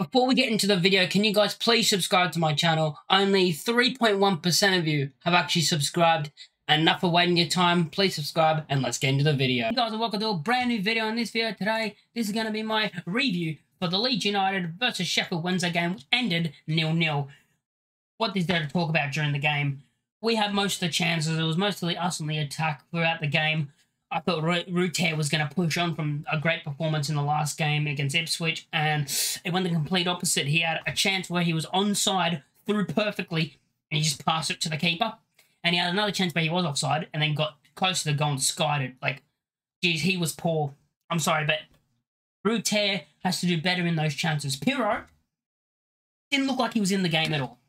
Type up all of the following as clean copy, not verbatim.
Before we get into the video, can you guys please subscribe to my channel? Only 3.1% of you have actually subscribed. Enough of waiting your time. Please subscribe and let's get into the video. Hey guys, and welcome to a brand new video. In this video today, this is going to be my review for the Leeds United versus Sheffield Wednesday game, which ended 0-0. What is there to talk about during the game? We had most of the chances. It was mostly us on the attack throughout the game. I thought Rute was going to push on from a great performance in the last game against Ipswich, and it went the complete opposite. He had a chance where he was onside, threw perfectly, and he just passed it to the keeper. And he had another chance where he was offside, and then got close to the goal and skied it. Like, geez, he was poor. I'm sorry, but Rute has to do better in those chances. Pirro didn't look like he was in the game at all.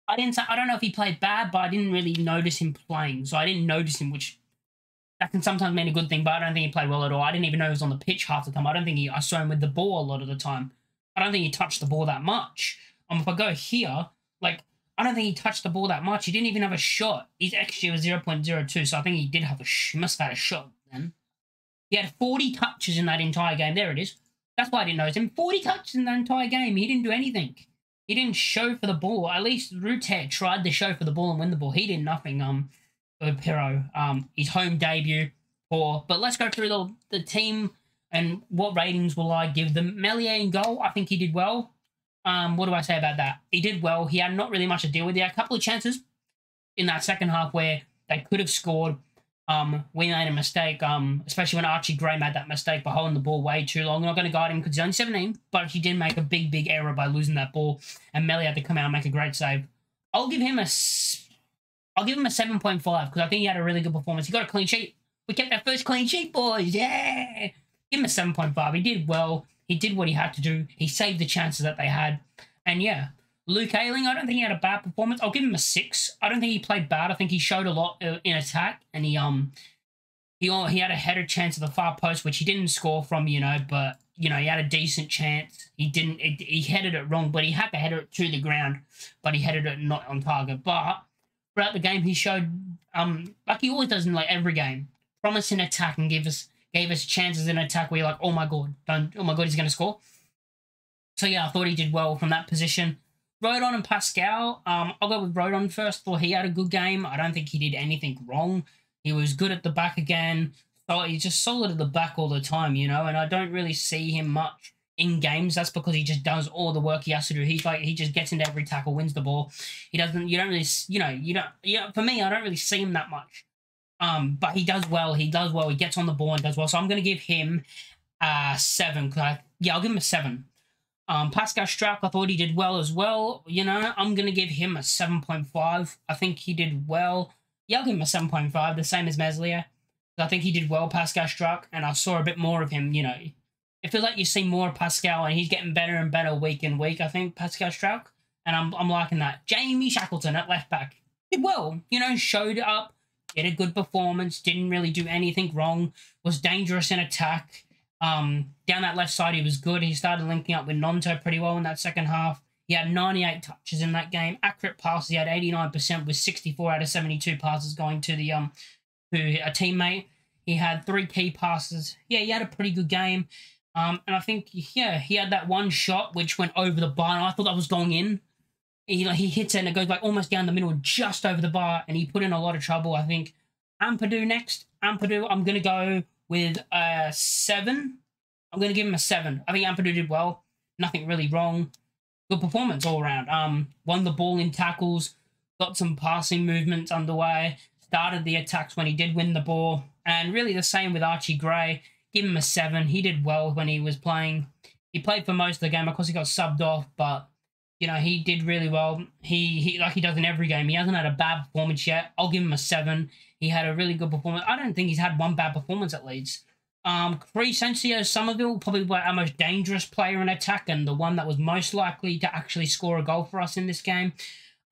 I don't know if he played bad, but I didn't really notice him playing, so I didn't notice him, which that can sometimes mean a good thing, but I don't think he played well at all. I didn't even know he was on the pitch half the time. I saw him with the ball a lot of the time. I don't think he touched the ball that much. If I go here, like, I don't think he touched the ball that much. He didn't even have a shot. His XG was 0.02, so I think he did have he must have had a shot then. He had 40 touches in that entire game. There it is. That's why I didn't notice him. 40 touches in that entire game. He didn't do anything. He didn't show for the ball. At least Rute tried to show for the ball and win the ball. He did nothing. Pirro, his home debut, poor. But let's go through the team and what ratings will I give them. Meslier in goal, I think he did well. What do I say about that? He did well. He had not really much to deal with. He had a couple of chances in that second half where they could have scored. We made a mistake, especially when Archie Gray made that mistake by holding the ball way too long. I'm not going to guide him because he's only 17, but he did make a big error by losing that ball, and Meslier had to come out and make a great save. I'll give him a 7.5 because I think he had a really good performance. He got a clean sheet. We kept our first clean sheet, boys. Yeah. Give him a 7.5. He did well. He did what he had to do. He saved the chances that they had. And yeah, Luke Ayling, I don't think he had a bad performance. I'll give him a 6. I don't think he played bad. I think he showed a lot in attack, and he had a header chance at the far post, which he didn't score from, but he had a decent chance. He headed it wrong, but he had to header it to the ground, but he headed it not on target. But throughout the game, he showed, like he always does in like every game, promise in attack and gave us chances in attack where you're like, oh my god, he's going to score. So yeah, I thought he did well from that position. Rodon and Pascal, I'll go with Rodon first. Thought he had a good game. I don't think he did anything wrong. He was good at the back again. So he's just solid at the back all the time, and I don't really see him much in games. That's because he just does all the work he has to do. He just gets into every tackle, wins the ball. For me, I don't really see him that much. But he does well. He gets on the ball and does well. So I'm going to give him 7. I'll give him a 7. Pascal Struijk, I thought he did well as well. I'm going to give him a 7.5. I think he did well. Yeah, I'll give him a 7.5, the same as Meslier. I think he did well, Pascal Struijk, and I saw a bit more of him, It feels like you see more of Pascal, and he's getting better and better week in week, I think, Pascal Struijk. And I'm liking that. Jamie Shackleton at left back did well, showed up, did a good performance, didn't really do anything wrong, was dangerous in attack. Down that left side, he was good. He started linking up with Nonto pretty well in that second half. He had 98 touches in that game. Accurate passes, he had 89% with 64 out of 72 passes going to the to a teammate. He had 3 key passes. Yeah, he had a pretty good game. And I think, he had that one shot which went over the bar, and I thought that was going in. He hits it, and it goes like almost down the middle, just over the bar, and he put in a lot of trouble, I think. Ampadu next. Ampadu, I'm going to go with a 7. I'm going to give him a 7. I think Ampadu did well. Nothing really wrong. Good performance all around. Won the ball in tackles, got some passing movements underway, started the attacks when he did win the ball, and really the same with Archie Gray. Give him a 7. He did well when he was playing. He played for most of the game. Of course, he got subbed off, but, he did really well. He like he does in every game. He hasn't had a bad performance yet. I'll give him a 7. He had a really good performance. I don't think he's had one bad performance at Leeds. Crescencio Somerville, probably our most dangerous player in attack and the one that was most likely to actually score a goal for us in this game.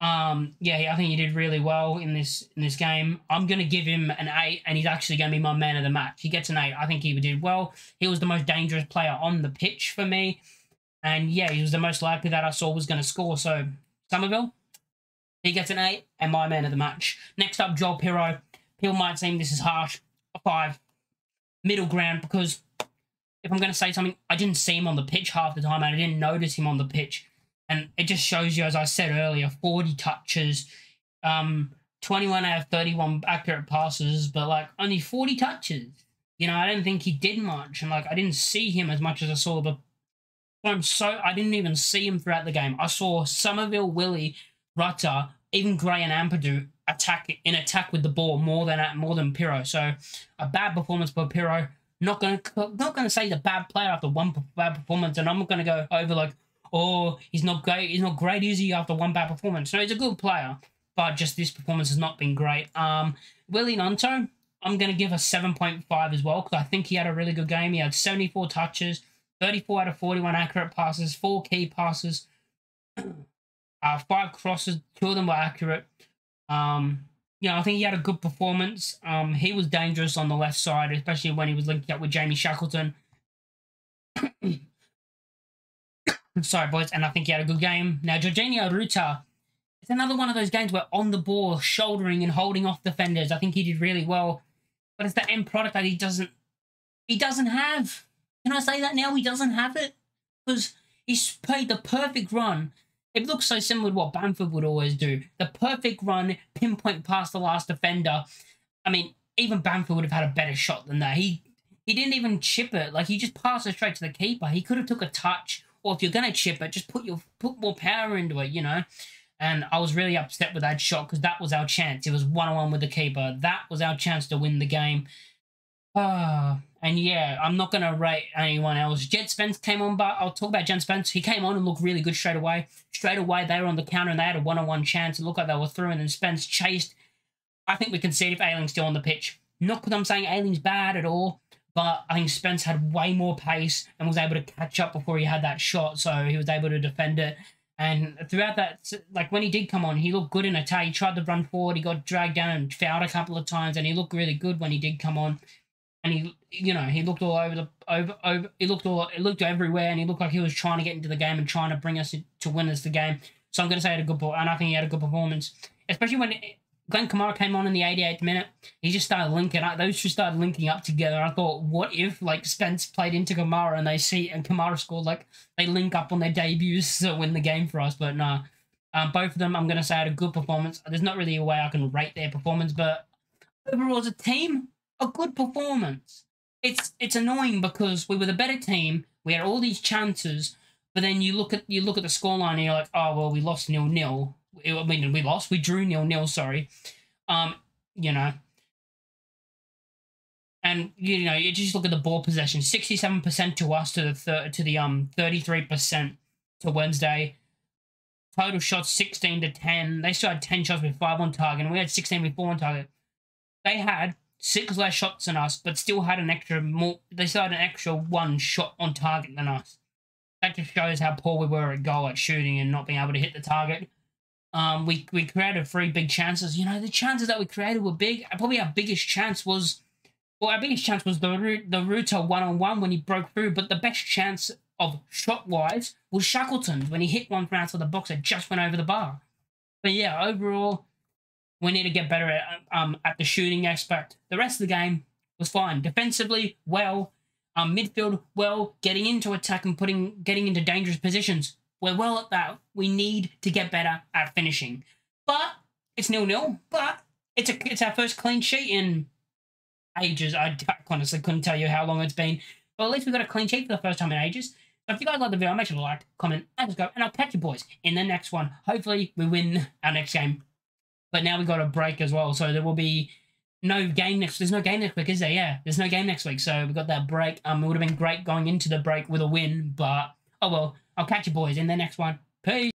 I think he did really well in this game. I'm going to give him an 8, and he's actually going to be my man of the match. He gets an 8. I think he did well. He was the most dangerous player on the pitch for me. And, he was the most likely that I saw was going to score. So, Somerville, he gets an 8, and my man of the match. Next up, Joel Pirro. People might seem this is harsh. A 5. Middle ground, because if I'm going to say something, I didn't see him on the pitch half the time, and I didn't notice him on the pitch. And it just shows you, as I said earlier, 40 touches, 21 out of 31 accurate passes, but, like, only 40 touches. You know, I didn't think he did much, and, like, I didn't see him as much as I saw the... I didn't even see him throughout the game. I saw Somerville, Willie, Rutter, even Gray and Ampadu attack with the ball more than Pirro. So a bad performance by Pirro. Not gonna say the bad player after one bad performance, and I'm not gonna go over like, oh, he's not great. He's not great, is he? After one bad performance, no, he's a good player, but just this performance has not been great. Willie Nunto, I'm gonna give a 7.5 as well, because I think he had a really good game. He had 74 touches, 34 out of 41 accurate passes, 4 key passes, 5 crosses, 2 of them were accurate. You know, I think he had a good performance. He was dangerous on the left side, especially when he was linked up with Jamie Shackleton. Sorry, boys. And I think he had a good game. Now, Jorginho Ruta, it's another one of those games where on the ball, shouldering and holding off defenders. I think he did really well. But it's the end product that he doesn't have. Can I say that now? He doesn't have it. Because he's played the perfect run. It looks so similar to what Bamford would always do. The perfect run, pinpoint past the last defender. I mean, even Bamford would have had a better shot than that. He didn't even chip it. Like, he just passed it straight to the keeper. He could have took a touch. Or if you're going to chip it, just put more power into it, you know. And I was really upset with that shot because that was our chance. It was 1-on-1 with the keeper. That was our chance to win the game. And yeah, I'm not going to rate anyone else. Jed Spence came on, but I'll talk about Jed Spence. He came on and looked really good straight away. Straight away, they were on the counter and they had a 1-on-1 chance. It looked like they were through, and then Spence chased. I think we can see if Ayling's still on the pitch. Not because I'm saying Ayling's bad at all, but I think Spence had way more pace and was able to catch up before he had that shot, so he was able to defend it. And throughout that, like when he did come on, he looked good in attack. He tried to run forward. He got dragged down and fouled a couple of times, and he looked really good when he did come on. And he, you know, he looked all he looked everywhere, and he looked like he was trying to get into the game and trying to bring us to win us the game. So I'm going to say he had a good ball, and I think he had a good performance, especially when Glenn Kamara came on in the 88th minute. He just started linking up. Those two started linking up together. I thought, what if like Spence played into Kamara and Kamara scored, like they link up on their debuts to win the game for us? But no, both of them I'm going to say had a good performance. There's not really a way I can rate their performance, but overall as a team, a good performance. It's annoying because we were the better team. We had all these chances, but then you look at the scoreline and you're like, oh well, we lost 0-0. I mean, we drew 0-0. Sorry, you know, and you know, you just look at the ball possession: 67% to us, to the 33% to Wednesday. Total shots 16-10. They still had 10 shots with 5 on target, and we had 16 with 4 on target. They had 6 less shots than us, but still had an extra more. They still had an extra 1 shot on target than us. That just shows how poor we were at goal, at shooting, and not being able to hit the target. We created 3 big chances. You know, the chances that we created were big. Probably our biggest chance was the Ruta 1-on-1 when he broke through. But the best chance of shot-wise was Shackleton's when he hit one from outside the box that just went over the bar. But yeah, overall, we need to get better at the shooting aspect. The rest of the game was fine. Defensively, well. Midfield, well. Getting into attack and getting into dangerous positions. We're well at that. We need to get better at finishing. But it's 0-0. But it's our first clean sheet in ages. I honestly couldn't tell you how long it's been. But at least we got a clean sheet for the first time in ages. So if you guys like the video, make sure to like, comment, and subscribe. And I'll catch you boys in the next one. Hopefully we win our next game. But now we got a break as well. So there will be no game next. There's no game next week, is there? Yeah, there's no game next week. So we got that break. It would have been great going into the break with a win. But oh well. I'll catch you boys in the next one. Peace.